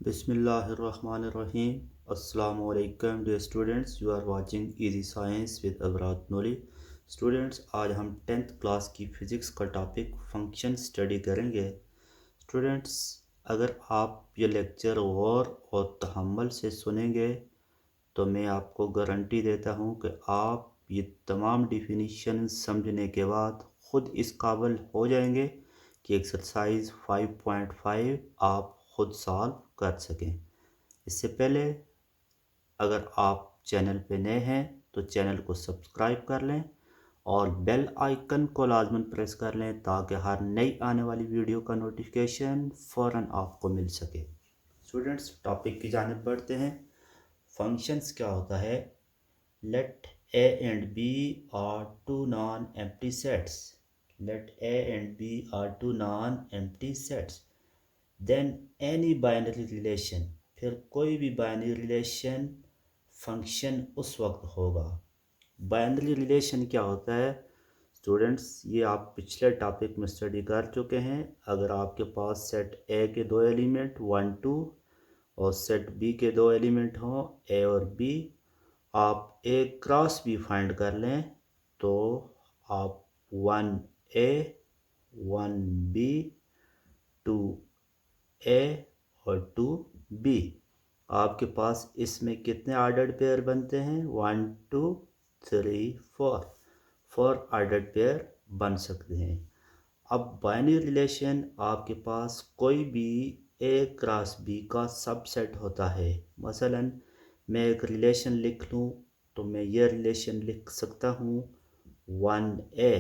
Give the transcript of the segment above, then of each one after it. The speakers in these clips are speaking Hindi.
Bismillahirrahmanirrahim. Assalamu alaikum dear students. You are watching Easy Science with Avrat Noli. Students आज हम 10th क्लास की फ़िज़िक्स का टॉपिक फंक्शन स्टडी करेंगे। स्टूडेंट्स अगर आप ये लेक्चर गौर और तहम्मुल से सुनेंगे तो मैं आपको गारंटी देता हूँ कि आप ये तमाम डिफिनीशन समझने के बाद ख़ुद इस काबिल हो जाएंगे कि एक्सरसाइज 5.5 आप ख़ुद सॉल्व कर सकें। इससे पहले अगर आप चैनल पे नए हैं तो चैनल को सब्सक्राइब कर लें और बेल आइकन को लाजमन प्रेस कर लें ताकि हर नई आने वाली वीडियो का नोटिफिकेशन फ़ौरन आपको मिल सके। स्टूडेंट्स टॉपिक की जानिब बढ़ते हैं। फंक्शंस क्या होता है? Let a and b are two non-empty sets. Let a and b are two non-empty sets. Then any binary relation, फिर कोई भी बाइनरी रिलेशन फंक्शन उस वक्त होगा। बाइनरी रिलेशन क्या होता है? स्टूडेंट्स ये आप पिछले टॉपिक में स्टडी कर चुके हैं। अगर आपके पास सेट ए के दो एलिमेंट 1 2 और सेट बी के दो एलिमेंट हों ए और बी, आप ए क्रॉस बी फाइंड कर लें तो आप 1a 1b 2a और 2b, आपके पास इसमें कितने ऑर्डर्ड पेयर बनते हैं? 1 2 3 4 ऑर्डर्ड पेयर बन सकते हैं। अब बाइनरी रिलेशन आपके पास कोई भी ए क्रॉस बी का सबसेट होता है। मसलन मैं एक रिलेशन लिख लूँ तो मैं ये रिलेशन लिख सकता हूँ 1a।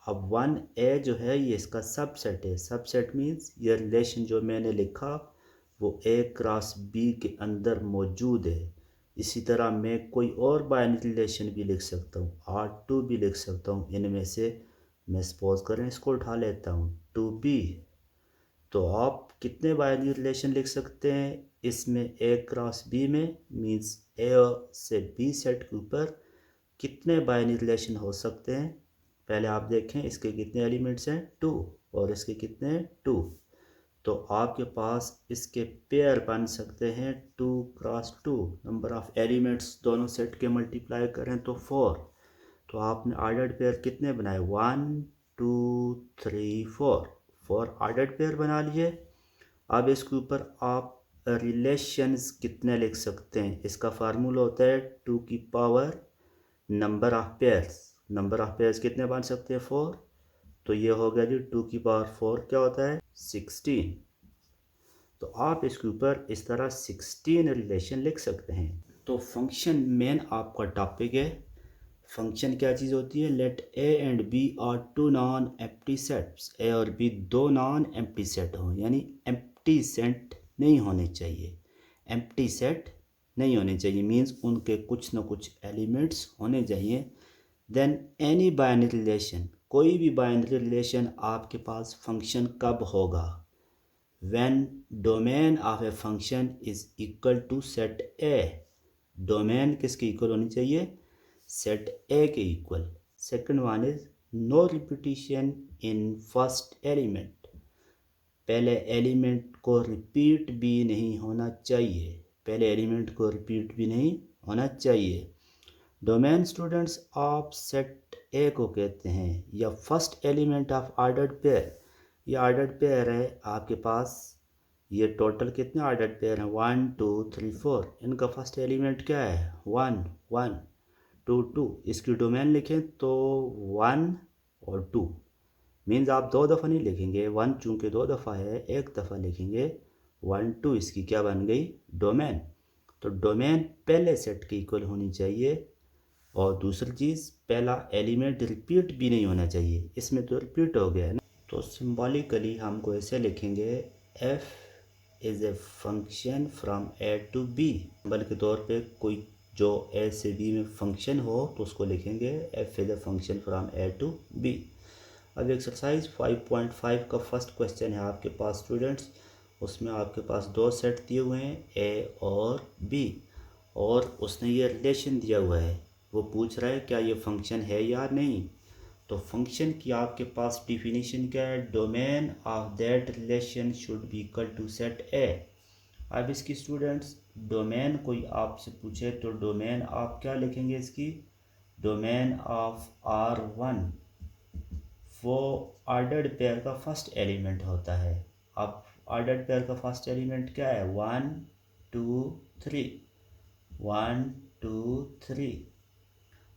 अब 1a जो है ये इसका सबसेट है। सबसेट मीन्स ये रिलेशन जो मैंने लिखा वो ए क्रॉस बी के अंदर मौजूद है। इसी तरह मैं कोई और बाइनरी रिलेशन भी लिख सकता हूँ, R2 भी लिख सकता हूँ। इनमें से मैं सपोज करें इसको उठा लेता हूँ 2b। तो आप कितने बाइनरी रिलेशन लिख सकते हैं इसमें? ए क्रॉस बी में मीन्स ए से बी सेट के ऊपर कितने बाइनरी रिलेशन हो सकते हैं? पहले आप देखें इसके कितने एलिमेंट्स हैं 2 और इसके कितने हैं 2। तो आपके पास इसके पेयर बन सकते हैं 2 क्रॉस 2। नंबर ऑफ एलिमेंट्स दोनों सेट के मल्टीप्लाई करें तो 4। तो आपने ऑर्डर्ड पेयर कितने बनाए? 1 2 3 4 ऑर्डर्ड पेयर बना लिए। अब इसके ऊपर आप रिलेशंस कितने लिख सकते हैं? इसका फार्मूला होता है 2 की power number of pairs. Number of pairs कितने बन सकते हैं? 4। तो ये हो गया जी 2 की पावर 4 क्या होता है? 16। तो आप इसके ऊपर इस तरह 16 रिलेशन लिख सकते हैं। तो फंक्शन मेन आपका टॉपिक है। फंक्शन क्या चीज़ होती है? Let A and B are two non empty sets. A और बी दो नॉन एम्प्टी सेट हों, यानी एम्प्टी सेट नहीं होने चाहिए। एम्प्टी सेट नहीं होने चाहिए मीन्स उनके कुछ ना कुछ एलिमेंट्स होने चाहिए। देन एनी बाइनरी रिलेशन, कोई भी बाइनरी रिलेशन आपके पास फंक्शन कब होगा? When domain of a function is equal to set A. Domain किसके इक्वल होनी चाहिए? सेट ए के equal. Second one is no repetition in first element. पहले एलिमेंट को रिपीट भी नहीं होना चाहिए। पहले एलिमेंट को रिपीट भी नहीं होना चाहिए। डोमेन स्टूडेंट्स आप सेट ए को कहते हैं या first element of ordered pair. ये ऑर्डर्ड पेयर है आपके पास। ये टोटल कितने ऑर्डर्ड पेयर हैं? 1 2 3 4। इनका फर्स्ट एलिमेंट क्या है? 1 1 2 2। इसकी डोमेन लिखें तो 1 और 2 मीन्स आप दो दफ़ा नहीं लिखेंगे। 1 चूँकि दो दफ़ा है एक दफ़ा लिखेंगे। 1 2 इसकी क्या बन गई? डोमेन। तो डोमेन पहले सेट के इक्वल होनी चाहिए। और दूसरी चीज़ पहला एलिमेंट रिपीट भी नहीं होना चाहिए। इसमें तो रिपीट हो गया है ना। तो सिंबॉलिकली हमको ऐसे लिखेंगे f is a function from a to b। Symbol के तौर पे कोई जो a से b में फंक्शन हो तो उसको लिखेंगे f is a function from a to b। अब एक्सरसाइज 5.5 का फर्स्ट क्वेश्चन है आपके पास स्टूडेंट्स। उसमें आपके पास दो सेट दिए हुए हैं a और b और उसने ये रिलेशन दिया हुआ है। वो पूछ रहा है क्या ये फंक्शन है या नहीं। तो फंक्शन की आपके पास डिफिनीशन क्या है, domain of that relation should be equal to set A. अब इसकी स्टूडेंट्स डोमेन कोई आपसे पूछे तो डोमेन आप क्या लिखेंगे, इसकी डोमेन ऑफ R1 वो ऑर्डर्ड पेयर का फर्स्ट एलिमेंट होता है। अब ऑर्डर्ड पेयर का फर्स्ट एलिमेंट क्या है, 1 2 3, 1 2 3।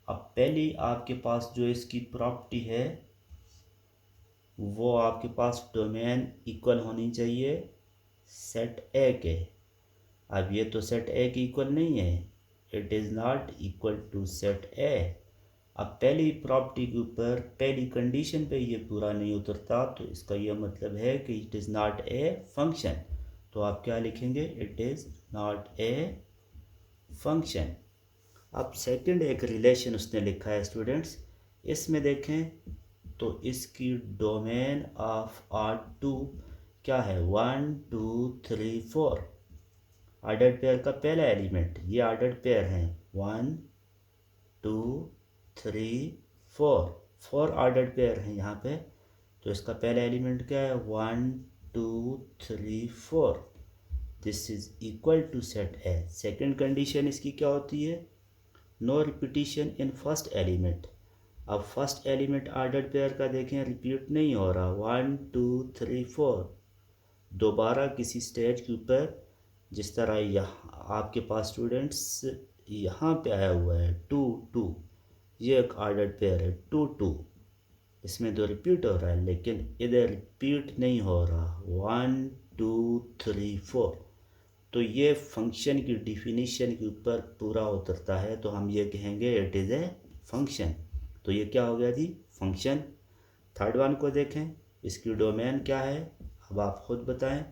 अब पहली आपके पास जो इसकी प्रॉपर्टी है वो आपके पास डोमेन इक्वल होनी चाहिए सेट ए के। अब ये तो सेट ए के इक्वल नहीं है, it is not equal to set A. अब पहली प्रॉपर्टी के ऊपर पहली कंडीशन पे ये पूरा नहीं उतरता, तो इसका ये मतलब है कि it is not a function. तो आप क्या लिखेंगे, it is not a function. अब सेकंड एक रिलेशन उसने लिखा है स्टूडेंट्स, इसमें देखें तो इसकी डोमेन ऑफ R2 क्या है, 1 2 3 4। ऑर्डर्ड पेयर का पहला एलिमेंट, ये ऑर्डर्ड पेयर हैं 1 2 3 4, 4 ऑर्डर्ड पेयर हैं यहाँ पे। तो इसका पहला एलिमेंट क्या है, 1 2 3 4। This is equal to set A. Second condition इसकी क्या होती है, no repetition in first element. अब फर्स्ट एलिमेंट ऑर्डर्ड पेयर का देखें रिपीट नहीं हो रहा, 1 2 3 4 दोबारा किसी स्टेज के ऊपर, जिस तरह यहाँ आपके पास स्टूडेंट्स यहाँ पे आया हुआ है 2 2, ये एक ऑर्डर्ड पेयर है 2 2, इसमें तो रिपीट हो रहा है लेकिन इधर रिपीट नहीं हो रहा 1 2 3 4। तो ये फंक्शन की डिफिनीशन के ऊपर पूरा उतरता है, तो हम ये कहेंगे इट इज़ ए फंक्शन। तो ये क्या हो गया जी, फंक्शन। थर्ड वन को देखें, इसकी डोमेन क्या है, अब आप खुद बताएं।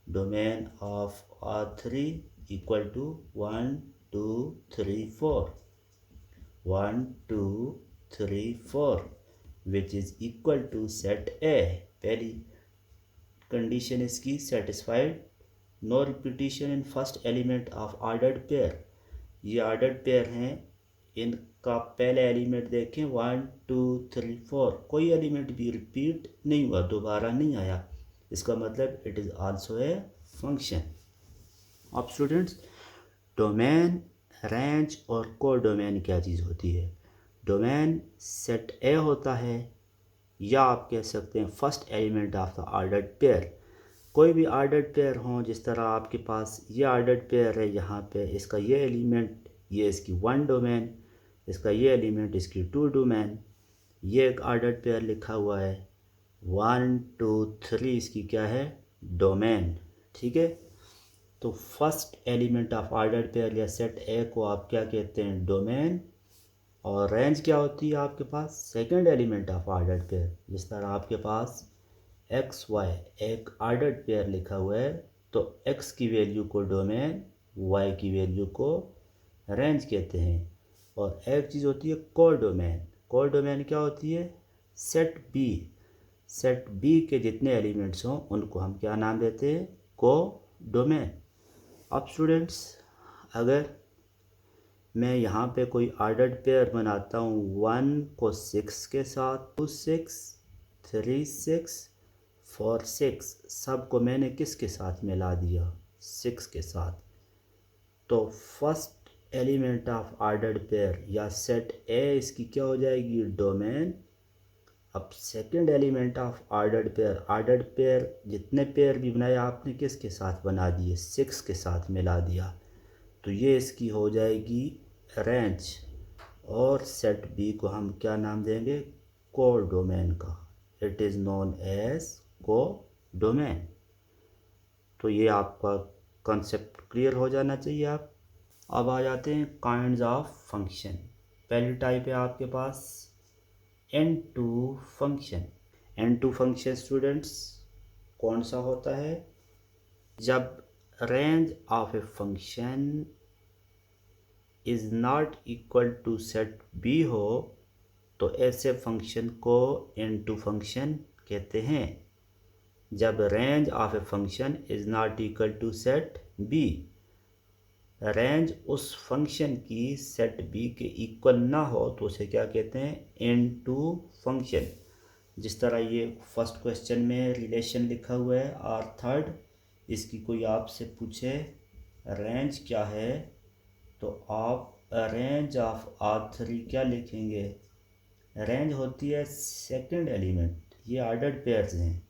Domain of R3 equal to 1 2 3 4, 1 2 3 4 which is equal to set A. पहली कंडीशन इसकी satisfied, no repetition in first element of ordered pair. ये ऑर्डर्ड पेयर हैं, इनका पहला एलिमेंट देखें 1 2 3 4, कोई एलिमेंट भी रिपीट नहीं हुआ, दोबारा नहीं आया, इसका मतलब it is also a function. अब स्टूडेंट्स डोमेन, रेंज और को डोमेन क्या चीज़ होती है। डोमेन सेट ए होता है, या आप कह सकते हैं first element of the ordered pair. कोई भी ऑर्डर्ड पेयर हो, जिस तरह आपके पास ये ऑर्डर्ड पेयर है, यहाँ पे इसका ये एलिमेंट, ये इसकी 1 डोमेन, इसका ये एलिमेंट इसकी 2 डोमेन, ये एक ऑर्डर्ड पेयर लिखा हुआ है 1 2 3, इसकी क्या है, डोमेन। ठीक है, तो first element of ordered pair या सेट ए को आप क्या कहते हैं, डोमेन। और रेंज क्या होती है आपके पास, second element of ordered pair. जिस तरह आपके पास एक्स वाई एक ऑर्डर्ड पेयर लिखा हुआ है, तो एक्स की वैल्यू को डोमेन, वाई की वैल्यू को रेंज कहते हैं। और एक चीज़ होती है को डोमेन। को डोमेन क्या होती है, सेट बी। सेट बी के जितने एलिमेंट्स हों उनको हम क्या नाम देते हैं, को डोमेन। अब स्टूडेंट्स अगर मैं यहाँ पे कोई ऑर्डर्ड पेयर बनाता हूँ 1 को 6 के साथ, 2 6 3 6 4 6, सब को मैंने किसके साथ मिला दिया, 6 के साथ। तो first element of ordered pair या सेट ए इसकी क्या हो जाएगी, डोमेन। अब second element of ordered pair जितने पेयर भी बनाए आपने किसके साथ बना दिए, 6 के साथ मिला दिया, तो ये इसकी हो जाएगी रेंज। और सेट बी को हम क्या नाम देंगे, को डोमेन का, इट इज़ नोन एज को डोमेन। तो ये आपका कॉन्सेप्ट क्लियर हो जाना चाहिए। आप अब आ जाते हैं काइंड्स ऑफ फंक्शन। पहली टाइप है आपके पास N2 function. N2 function students कौन सा होता है, जब range of a function is not equal to set B हो, तो ऐसे फंक्शन को N2 फंक्शन कहते हैं। जब range of a function is not equal to set B, range उस फंक्शन की सेट बी के इक्वल ना हो तो उसे क्या कहते हैं, इनटू फंक्शन। जिस तरह ये फर्स्ट क्वेश्चन में रिलेशन लिखा हुआ है आर थर्ड, इसकी कोई आपसे पूछे रेंज क्या है तो आप रेंज ऑफ आर थ्री क्या लिखेंगे, रेंज होती है सेकंड एलिमेंट, ये ऑर्डर्ड पेयर्स हैं,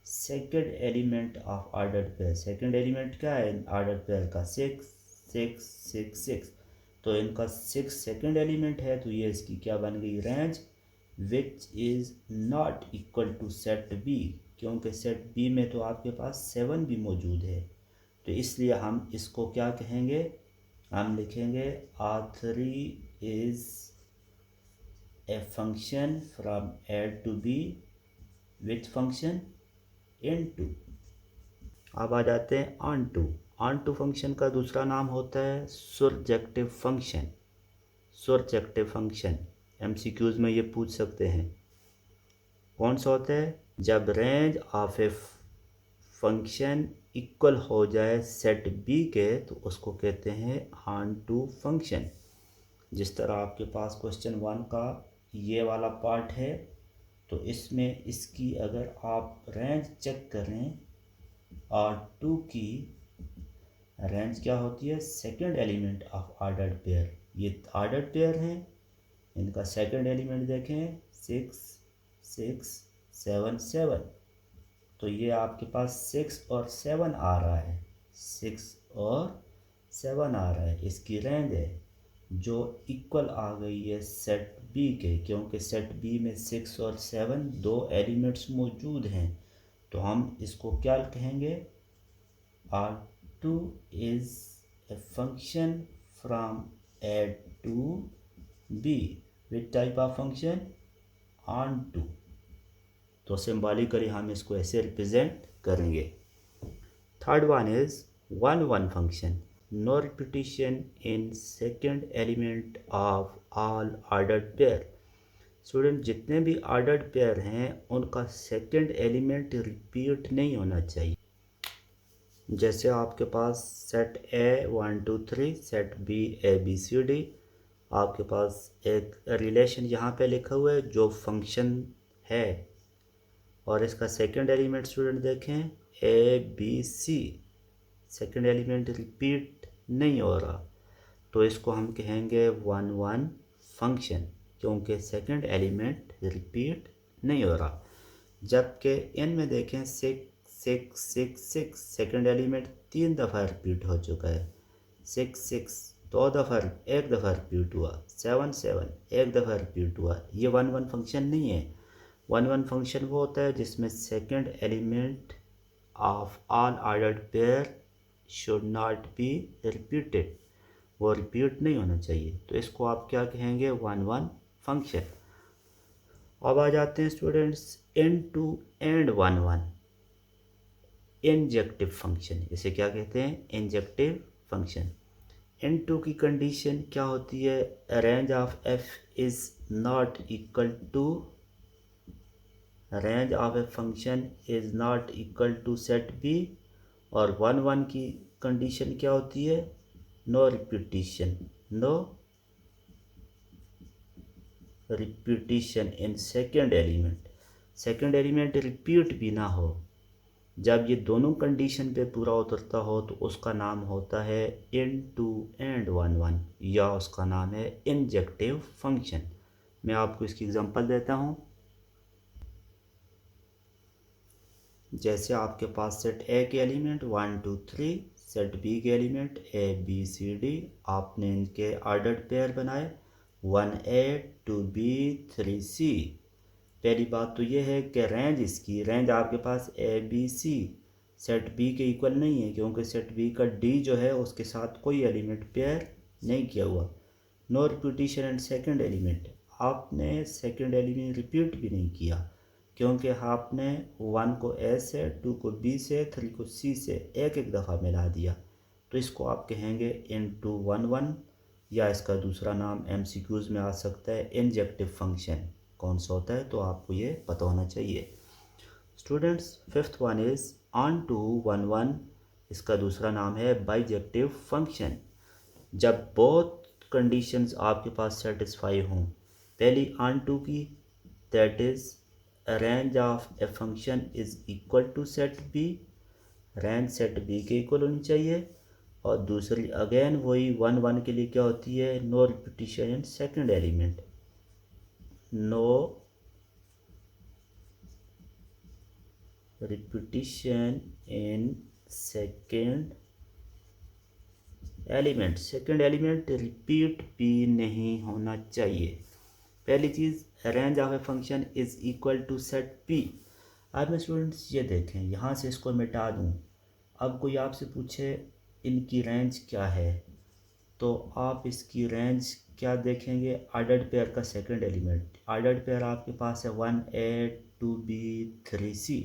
second element of ordered pair. Second element क्या है ऑर्डर्ड पेयर का, सिक्स सिक्स सिक्स सिक्स, तो इनका सिक्स सेकंड एलिमेंट है, तो ये इसकी क्या बन गई range, which is not equal to set B, क्योंकि सेट बी में तो आपके पास सेवन भी मौजूद है, तो इसलिए हम इसको क्या कहेंगे, हम लिखेंगे R three is a function from A to B which function, into. अब आ जाते हैं ऑन टू फंक्शन का दूसरा नाम होता है सुरजेक्टिव फंक्शन। सुरजेक्टिव फंक्शन एमसीक्यूज में ये पूछ सकते हैं, कौन सा होता है, जब range of a function equal हो जाए सेट बी के तो उसको कहते हैं ऑन टू फंक्शन। जिस तरह आपके पास क्वेश्चन वन का ये वाला पार्ट है, तो इसमें इसकी अगर आप रेंज चेक करें, आर टू की रेंज क्या होती है, second element of ordered pair, ये ऑर्डर्ड पेयर हैं, इनका सेकंड एलिमेंट देखें सिक्स सिक्स सेवन सेवन, तो ये आपके पास सिक्स और सेवन आ रहा है, सिक्स और सेवन आ रहा है, इसकी रेंज है जो इक्वल आ गई है सेट बी के, क्योंकि सेट बी में सिक्स और सेवन दो एलिमेंट्स मौजूद हैं, तो हम इसको क्या कहेंगे, R2 is a function from A to B. Which type of function? On to। तो सिम्बॉलिकली हम इसको ऐसे रिप्रेजेंट करेंगे। Third one is one one function, no repetition in second element of all ordered pair. Student जितने भी ऑर्डर्ड पेयर हैं उनका सेकेंड एलिमेंट रिपीट नहीं होना चाहिए। जैसे आपके पास set A one two three, set B A B C D, आपके पास एक रिलेशन यहाँ पे लिखा हुआ है जो फंक्शन है, और इसका सेकंड एलिमेंट स्टूडेंट देखें A B C, second element repeat नहीं हो रहा, तो इसको हम कहेंगे वन वन फंक्शन, क्योंकि सेकंड एलिमेंट रिपीट नहीं हो रहा। जबकि इन में देखें six six six six, second element तीन दफ़ा रिपीट हो चुका है, सिक्स सिक्स दो दफ़ा एक दफ़ा रिपीट हुआ, सेवन सेवन एक दफ़ा रिपीट हुआ, ये वन वन फंक्शन नहीं है। वन वन फंक्शन वो होता है जिसमें second element of all ordered pair should not be repeated, वो रिपीट नहीं होना चाहिए, तो इसको आप क्या कहेंगे, वन वन फंक्शन। अब आ जाते हैं students into and one one, injective function, इसे क्या कहते हैं, इंजेक्टिव फंक्शन। इन टू की कंडीशन क्या होती है, range of F is not equal to, range of a function is not equal to set B, और वन वन की कंडीशन क्या होती है, no repetition, no repetition in second element, second element repeat भी ना हो। जब ये दोनों कंडीशन पे पूरा उतरता हो तो उसका नाम होता है इन टू एंड वन वन, या उसका नाम है इंजेक्टिव फंक्शन। मैं आपको इसकी एग्जांपल देता हूँ। जैसे आपके पास सेट ए के element one two three, set B के element A B C D, आपने इनके ऑर्डर्ड पेयर बनाए one A to B three C. पहली बात तो ये है कि रेंज, इसकी रेंज आपके पास A B C set B के इक्वल नहीं है, क्योंकि सेट बी का डी जो है उसके साथ कोई एलिमेंट पेयर नहीं किया हुआ। No repetition and second element, आपने सेकंड एलिमेंट रिपीट भी नहीं किया, क्योंकि आपने वन को ए से, टू को बी से, थ्री को सी से एक एक दफ़ा मिला दिया, तो इसको आप कहेंगे इन टू वन वन, या इसका दूसरा नाम एमसीक्यूज में आ सकता है इंजेक्टिव फंक्शन। कौन सा होता है तो आपको ये पता होना चाहिए। Students fifth one is onto one one, इसका दूसरा नाम है बाइजेक्टिव फंक्शन। जब बोथ कंडीशंस आपके पास सेटिस्फाई हों, पहली ऑन टू की, that is range of a function is equal to set B, range set B के इक्वल होनी चाहिए। और दूसरी अगेन वही वन वन के लिए क्या होती है, no repetition in second element, no repetition in second element, second element repeat भी नहीं होना चाहिए। पहली चीज़, range of a function is equal to set P. अब मैं स्टूडेंट्स ये देखें, यहाँ से इसको मिटा दूँ, अब कोई आपसे पूछे इनकी रेंज क्या है, तो आप इसकी रेंज क्या देखेंगे, ऑर्डर्ड पेयर का सेकंड एलिमेंट। ऑर्डर्ड पेयर आपके पास है 1a 2b 3c,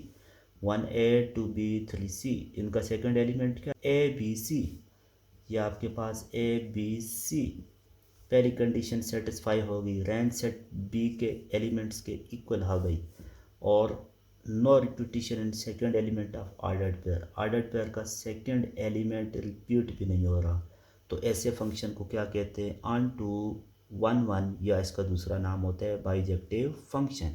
1a 2b 3c, इनका सेकंड एलिमेंट क्या, abc, ये आपके पास abc। पहली कंडीशन सेटिस्फाई होगी, रेंज सेट बी के एलिमेंट्स के इक्वल हो गई, और no repetition in second element of ordered pair, ordered pair का सेकंड एलिमेंट रिपीट भी नहीं हो रहा, तो ऐसे फंक्शन को क्या कहते हैं, ऑन टू वन वन, या इसका दूसरा नाम होता है बाइजेक्टिव फंक्शन।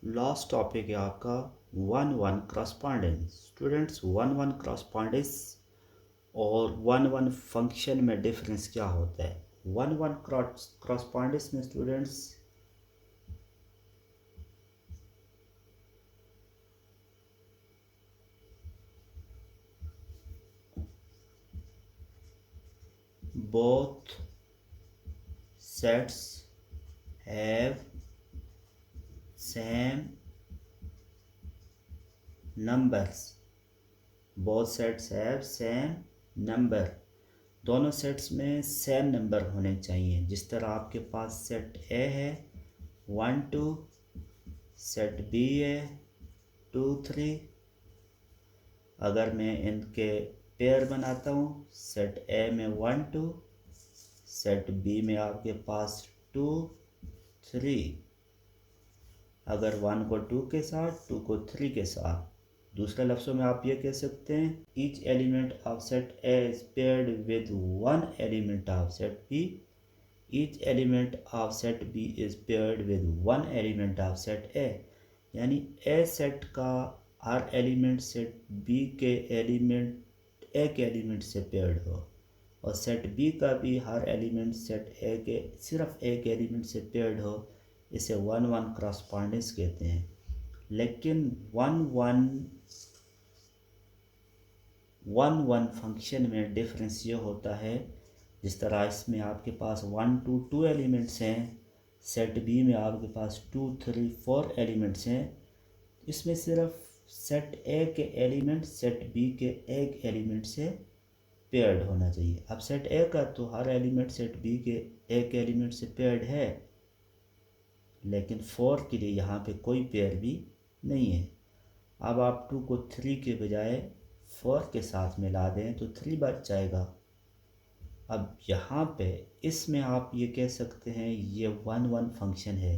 लास्ट टॉपिक है आपका one one correspondence. Students, one one correspondence और वन वन फंक्शन में डिफरेंस क्या होता है। वन वन क्रॉसपॉन्डेंस में students both sets have same numbers, both sets have same number, दोनों सेट्स में सेम नंबर होने चाहिए। जिस तरह आपके पास सेट ए है 1 2, सेट बी है 2 3, अगर मैं इनके पेयर बनाता हूँ, सेट ए में 1 2, सेट बी में आपके पास 2 3, अगर 1 को 2 के साथ, 2 को 3 के साथ, दूसरे लफ्ज़ों में आप ये कह सकते हैं, each element of set A is paired with one element of set B, each element of set B is paired with one element of set A, यानी ए सेट का हर एलिमेंट सेट बी के एलिमेंट ए के एलिमेंट से पेयर्ड हो, और सेट बी का भी हर एलिमेंट सेट ए के सिर्फ एक एलिमेंट से पेयर्ड हो, इसे वन वन क्रॉसपॉन्डेंस कहते हैं। लेकिन वन वन फंक्शन में डिफरेंस ये होता है, जिस तरह इसमें आपके पास 1 2 2 एलिमेंट्स हैं, सेट बी में आपके पास 2 3 4 एलिमेंट्स हैं, इसमें सिर्फ सेट ए के एलिमेंट सेट बी के एक एलिमेंट से पेयर्ड होना चाहिए। अब सेट ए का तो हर एलिमेंट सेट बी के एक एलिमेंट से पेयर्ड है, लेकिन 4 के लिए यहाँ पे कोई पेयर भी नहीं है। अब आप 2 को 3 के बजाय 4 के साथ मिला दें तो 3 बच जाएगा। अब यहाँ पे इसमें आप ये कह सकते हैं ये वन वन फंक्शन है,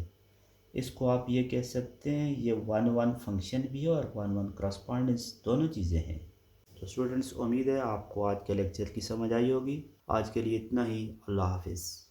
इसको आप ये कह सकते हैं ये वन वन फंक्शन भी है और वन वन क्रॉसपॉन्डेंस, दोनों चीज़ें हैं। तो स्टूडेंट्स, उम्मीद है आपको आज के लेक्चर की समझ आई होगी। आज के लिए इतना ही। अल्लाह हाफिज़।